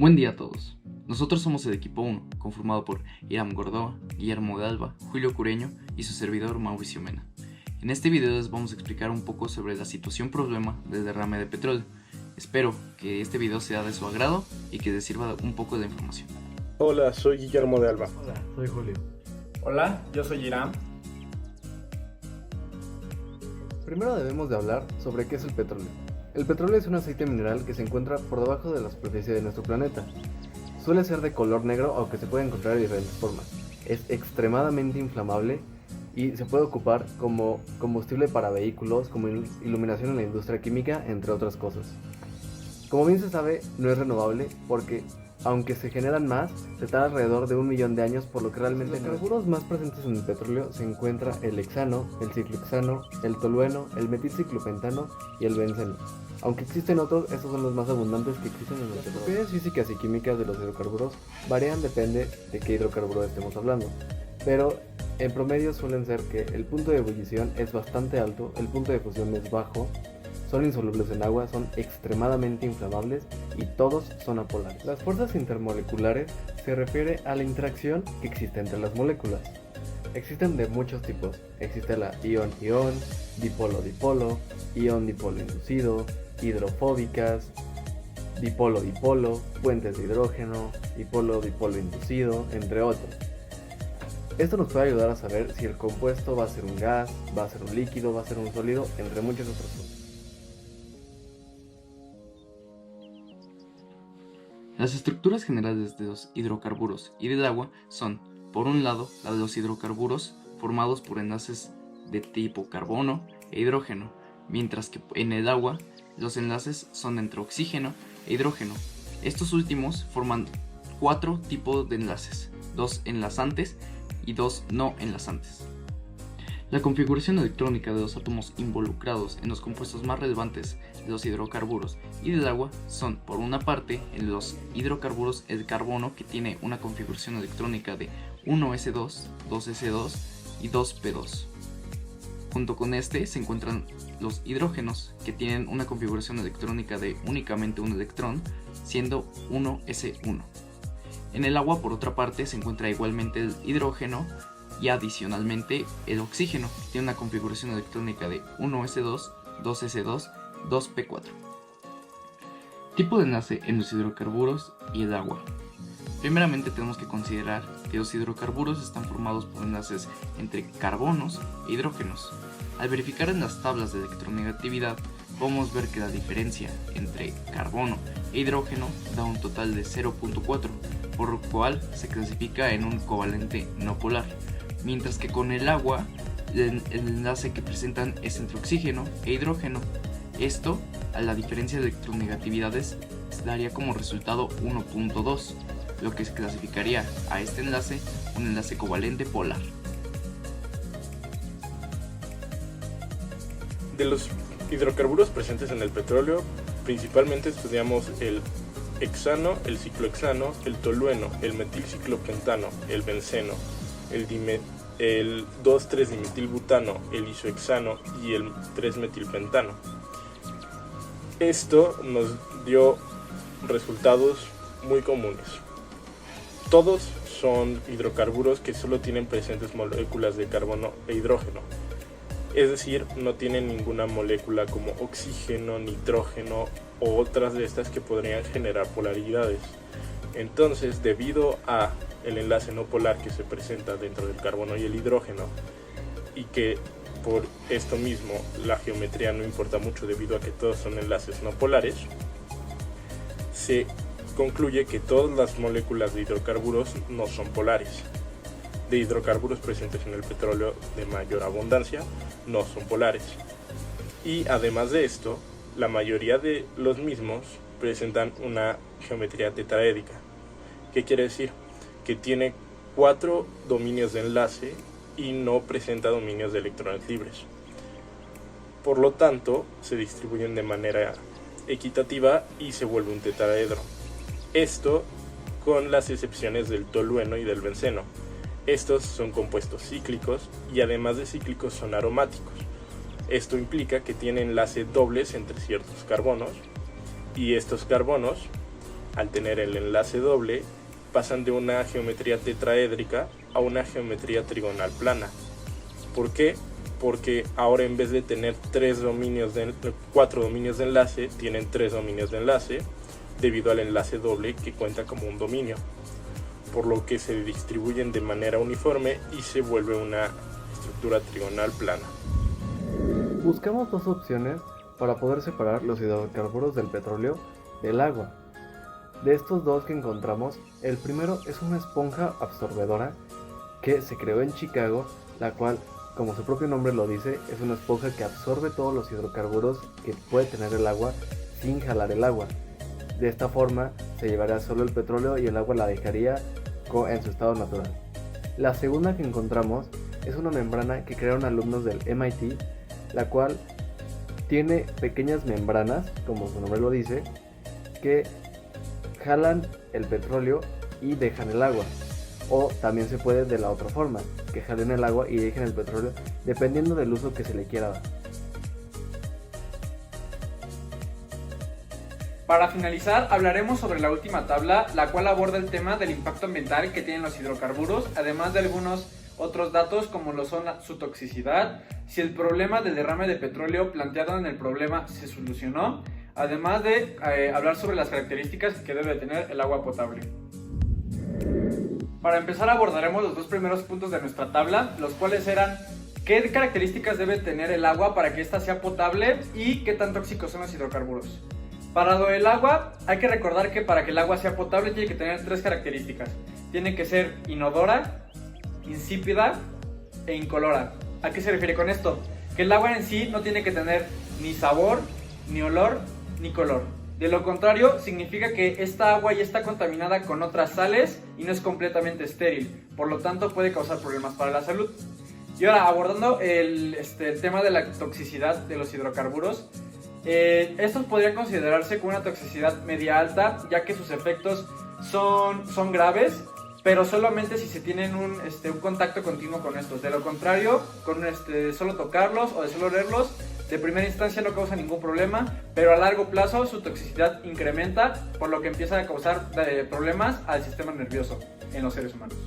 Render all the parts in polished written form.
Buen día a todos. Nosotros somos el equipo 1, conformado por Iram Gordoa, Guillermo de Alba, Julio Cureño y su servidor Mauricio Mena. En este video les vamos a explicar un poco sobre la situación problema del derrame de petróleo. Espero que este video sea de su agrado y que les sirva un poco de información. Hola, soy Guillermo de Alba. Hola, soy Julio. Hola, yo soy Iram. Primero debemos de hablar sobre qué es el petróleo. El petróleo es un aceite mineral que se encuentra por debajo de la superficie de nuestro planeta. Suele ser de color negro, aunque se puede encontrar de diferentes formas. Es extremadamente inflamable y se puede ocupar como combustible para vehículos, como iluminación en la industria química, entre otras cosas. Como bien se sabe, no es renovable porque, aunque se generan más, se tarda alrededor de 1 millón de años, por lo que realmente los carburos más presentes en el petróleo se encuentra el hexano, el ciclohexano, el tolueno, el metilciclopentano y el benceno. Aunque existen otros, estos son los más abundantes que existen en el petróleo. Las propiedades físicas y químicas de los hidrocarburos varían, depende de qué hidrocarburo estemos hablando, pero en promedio suelen ser que el punto de ebullición es bastante alto, el punto de fusión es bajo, son insolubles en agua, son extremadamente inflamables y todos son apolares. Las fuerzas intermoleculares se refiere a la interacción que existe entre las moléculas. Existen de muchos tipos. Existe la ion-ion, dipolo-dipolo, ion-dipolo inducido, hidrofóbicas, dipolo-dipolo, puentes de hidrógeno, dipolo-dipolo inducido, entre otros. Esto nos puede ayudar a saber si el compuesto va a ser un gas, va a ser un líquido, va a ser un sólido, entre muchas otras cosas. Las estructuras generales de los hidrocarburos y del agua son, por un lado, la de los hidrocarburos formados por enlaces de tipo carbono e hidrógeno, mientras que en el agua los enlaces son entre oxígeno e hidrógeno. Estos últimos forman 4 tipos de enlaces, 2 enlazantes y 2 no enlazantes. La configuración electrónica de los átomos involucrados en los compuestos más relevantes de los hidrocarburos y del agua son, por una parte, en los hidrocarburos el carbono, que tiene una configuración electrónica de 1s2, 2s2 y 2p2. Junto con este se encuentran los hidrógenos, que tienen una configuración electrónica de únicamente un electrón, siendo 1s1. En el agua, por otra parte, se encuentra igualmente el hidrógeno y adicionalmente el oxígeno, que tiene una configuración electrónica de 1s2, 2s2, 2p4. Tipo de enlace en los hidrocarburos y el agua. Primeramente tenemos que considerar que los hidrocarburos están formados por enlaces entre carbonos e hidrógenos. Al verificar en las tablas de electronegatividad, podemos ver que la diferencia entre carbono e hidrógeno da un total de 0.4, por lo cual se clasifica en un covalente no polar, mientras que con el agua el enlace que presentan es entre oxígeno e hidrógeno. Esto, a la diferencia de electronegatividades, daría como resultado 1.2, lo que se clasificaría a este enlace un enlace covalente polar. De los hidrocarburos presentes en el petróleo, principalmente estudiamos el hexano, el ciclohexano, el tolueno, el metilciclopentano, el benceno, el 2,3-dimetilbutano, el isohexano y el 3-metilpentano. Esto nos dio resultados muy comunes. Todos son hidrocarburos que solo tienen presentes moléculas de carbono e hidrógeno. Es decir, no tienen ninguna molécula como oxígeno, nitrógeno o otras de estas que podrían generar polaridades. Entonces, debido a el enlace no polar que se presenta dentro del carbono y el hidrógeno, y que por esto mismo la geometría no importa mucho debido a que todos son enlaces no polares, se concluye que todas las moléculas de hidrocarburos no son polares. De hidrocarburos presentes en el petróleo de mayor abundancia no son polares. Y además de esto, la mayoría de los mismos presentan una geometría tetraédrica. ¿Qué quiere decir? Que tiene 4 dominios de enlace y no presenta dominios de electrones libres. Por lo tanto, se distribuyen de manera equitativa y se vuelve un tetraedro. Esto con las excepciones del tolueno y del benceno. Estos son compuestos cíclicos y además de cíclicos son aromáticos. Esto implica que tienen enlaces dobles entre ciertos carbonos y estos carbonos al tener el enlace doble, pasan de una geometría tetraédrica a una geometría trigonal plana. ¿Por qué? Porque ahora en vez de tener 4 dominios de enlace, tienen 3 dominios de enlace, debido al enlace doble que cuenta como un dominio, por lo que se distribuyen de manera uniforme y se vuelve una estructura trigonal plana. Buscamos dos opciones para poder separar los hidrocarburos del petróleo del agua. De estos dos que encontramos, el primero es una esponja absorbedora que se creó en Chicago, la cual, como su propio nombre lo dice, es una esponja que absorbe todos los hidrocarburos que puede tener el agua sin jalar el agua. De esta forma se llevaría solo el petróleo y el agua la dejaría en su estado natural. La segunda que encontramos es una membrana que crearon alumnos del MIT, la cual tiene pequeñas membranas, como su nombre lo dice, que jalan el petróleo y dejan el agua. O también se puede de la otra forma, que jalen el agua y dejen el petróleo, dependiendo del uso que se le quiera dar. Para finalizar, hablaremos sobre la última tabla, la cual aborda el tema del impacto ambiental que tienen los hidrocarburos, además de algunos otros datos como lo son su toxicidad, si el problema del derrame de petróleo planteado en el problema se solucionó, además de hablar sobre las características que debe tener el agua potable. Para empezar abordaremos los dos primeros puntos de nuestra tabla, los cuales eran qué características debe tener el agua para que ésta sea potable y qué tan tóxicos son los hidrocarburos. Para lo del agua, hay que recordar que para que el agua sea potable tiene que tener tres características. Tiene que ser inodora, insípida e incolora. ¿A qué se refiere con esto? Que el agua en sí no tiene que tener ni sabor, ni olor, ni color. De lo contrario, significa que esta agua ya está contaminada con otras sales y no es completamente estéril. Por lo tanto, puede causar problemas para la salud. Y ahora, abordando el tema de la toxicidad de los hidrocarburos, estos podrían considerarse con una toxicidad media alta, ya que sus efectos son graves, pero solamente si se tienen un contacto continuo con estos. De lo contrario, con solo tocarlos o de solo olerlos, de primera instancia no causa ningún problema, pero a largo plazo su toxicidad incrementa, por lo que empieza a causar problemas al sistema nervioso en los seres humanos.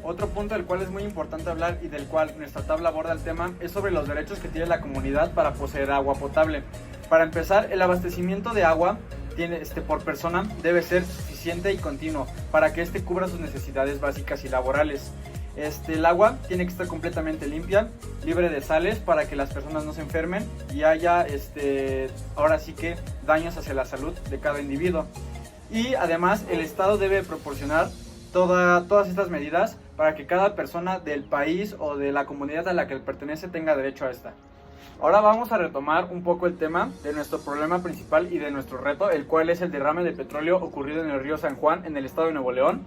Otro punto del cual es muy importante hablar y del cual nuestra tabla aborda el tema es sobre los derechos que tiene la comunidad para poseer agua potable. Para empezar, el abastecimiento de agua por persona debe ser suficiente y continuo para que cubra sus necesidades básicas y laborales. El agua tiene que estar completamente limpia, libre de sales para que las personas no se enfermen y haya ahora sí que daños hacia la salud de cada individuo. Y además el Estado debe proporcionar todas estas medidas para que cada persona del país o de la comunidad a la que pertenece tenga derecho a esta. Ahora vamos a retomar un poco el tema de nuestro problema principal y de nuestro reto, el cual es el derrame de petróleo ocurrido en el río San Juan, en el estado de Nuevo León.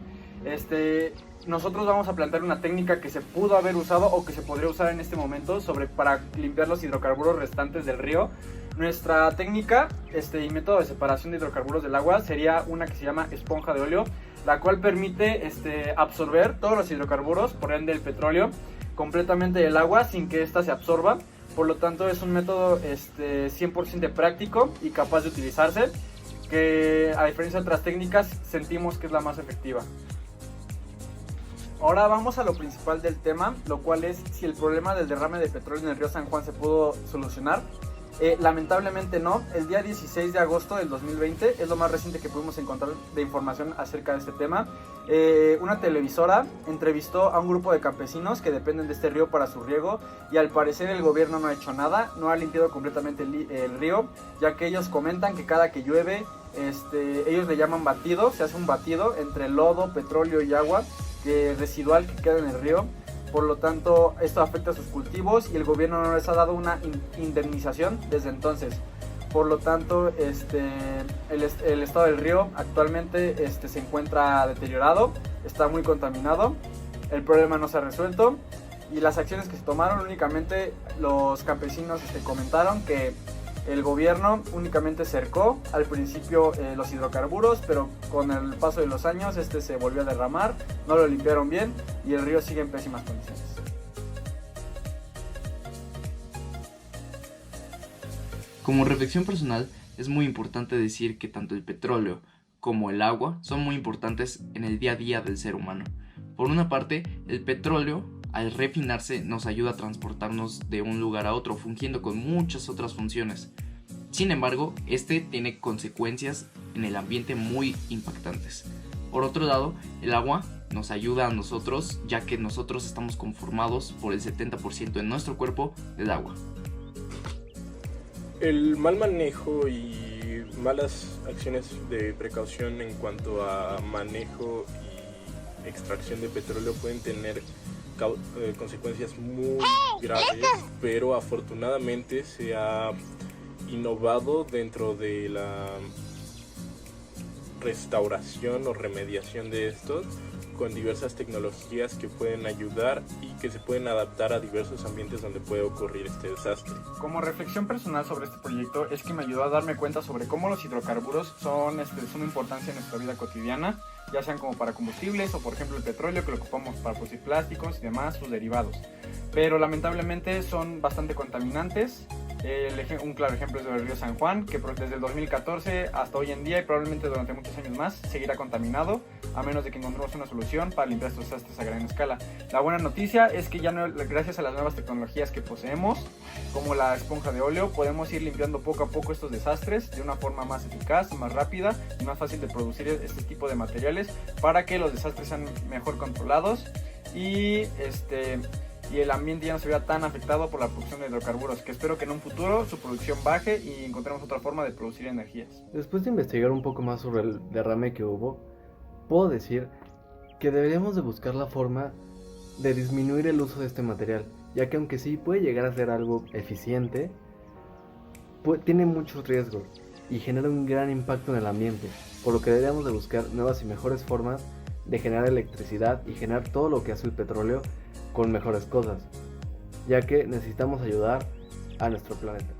Nosotros vamos a plantear una técnica que se pudo haber usado o que se podría usar en este momento para limpiar los hidrocarburos restantes del río. Nuestra técnica y método de separación de hidrocarburos del agua sería una que se llama esponja de óleo, la cual permite absorber todos los hidrocarburos, por ende el petróleo, completamente del agua sin que ésta se absorba. Por lo tanto es un método 100% práctico y capaz de utilizarse, que a diferencia de otras técnicas sentimos que es la más efectiva. Ahora vamos a lo principal del tema, lo cual es si el problema del derrame de petróleo en el río San Juan se pudo solucionar. Lamentablemente no. El día 16 de agosto del 2020 es lo más reciente que pudimos encontrar de información acerca de este tema. Una televisora entrevistó a un grupo de campesinos que dependen de este río para su riego y al parecer el gobierno no ha hecho nada, no ha limpiado completamente el río, ya que ellos comentan que cada que llueve ellos le llaman batido, se hace un batido entre lodo, petróleo y agua residual que queda en el río. Por lo tanto, esto afecta a sus cultivos y el gobierno no les ha dado una indemnización desde entonces. Por lo tanto, el estado del río actualmente se encuentra deteriorado, está muy contaminado, el problema no se ha resuelto y las acciones que se tomaron únicamente los campesinos comentaron que el gobierno únicamente cercó al principio los hidrocarburos, pero con el paso de los años se volvió a derramar, no lo limpiaron bien y el río sigue en pésimas condiciones. Como reflexión personal, es muy importante decir que tanto el petróleo como el agua, son muy importantes en el día a día del ser humano. Por una parte, el petróleo, al refinarse, nos ayuda a transportarnos de un lugar a otro, fungiendo con muchas otras funciones. Sin embargo, este tiene consecuencias en el ambiente muy impactantes. Por otro lado, el agua nos ayuda a nosotros, ya que nosotros estamos conformados por el 70% de nuestro cuerpo del agua. El mal manejo y malas acciones de precaución en cuanto a manejo y extracción de petróleo pueden tener consecuencias muy graves, pero afortunadamente se ha innovado dentro de la restauración o remediación de estos con diversas tecnologías que pueden ayudar y que se pueden adaptar a diversos ambientes donde puede ocurrir este desastre. Como reflexión personal sobre este proyecto es que me ayudó a darme cuenta sobre cómo los hidrocarburos son de suma importancia en nuestra vida cotidiana, ya sean como para combustibles o por ejemplo el petróleo que lo ocupamos para producir plásticos y demás, sus derivados. Pero lamentablemente son bastante contaminantes. Un claro ejemplo es el río San Juan, que desde el 2014 hasta hoy en día y probablemente durante muchos años más seguirá contaminado, a menos de que encontremos una solución para limpiar estos desastres a gran escala. La buena noticia es que ya gracias a las nuevas tecnologías que poseemos, como la esponja de óleo, podemos ir limpiando poco a poco estos desastres de una forma más eficaz, más rápida y más fácil de producir este tipo de materiales para que los desastres sean mejor controlados y el ambiente ya no se vea tan afectado por la producción de hidrocarburos, que espero que en un futuro su producción baje y encontremos otra forma de producir energías. Después de investigar un poco más sobre el derrame que hubo, puedo decir que deberíamos de buscar la forma de disminuir el uso de este material, ya que aunque sí puede llegar a ser algo eficiente, tiene muchos riesgos y genera un gran impacto en el ambiente, por lo que deberíamos de buscar nuevas y mejores formas de generar electricidad y generar todo lo que hace el petróleo con mejores cosas, ya que necesitamos ayudar a nuestro planeta.